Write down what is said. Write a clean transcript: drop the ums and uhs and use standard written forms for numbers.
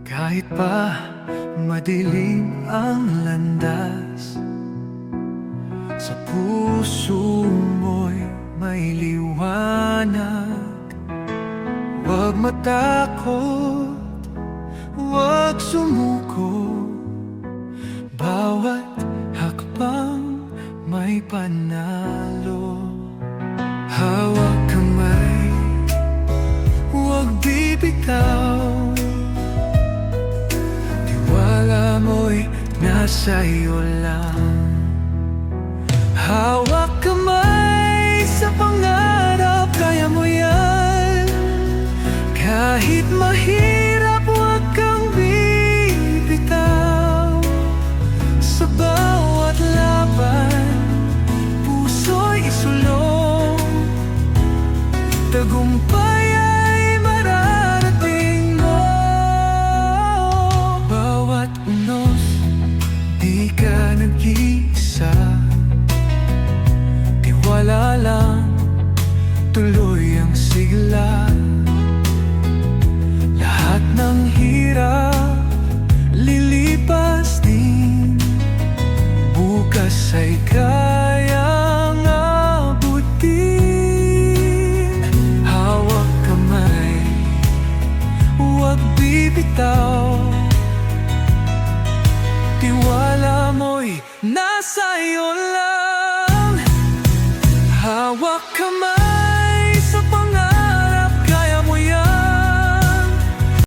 Kahit pa madilim ang landas, sa puso mo'y may liwanag. Huwag matakot, huwag sumuko, bawat hakbang may panalo. Hawak kamay, huwag bibitaw, tiwala mo'y nasa iyo lang. Hawak kamay sa pangarap, kaya mo yan. Kahit mahirap, huwag kang bibitaw. Sa bawat laban, puso'y isulong. Tagumpay ay mararating mo. Bawat unos, di ka nag-iisa. Tiwala lang, tuloy ang sigla. Lahat ng hirap, lilipas din. Bukas ay kayang abutin. Hawak kamay, huwag bibitaw. Tiwala mo'y nasa iyo lang.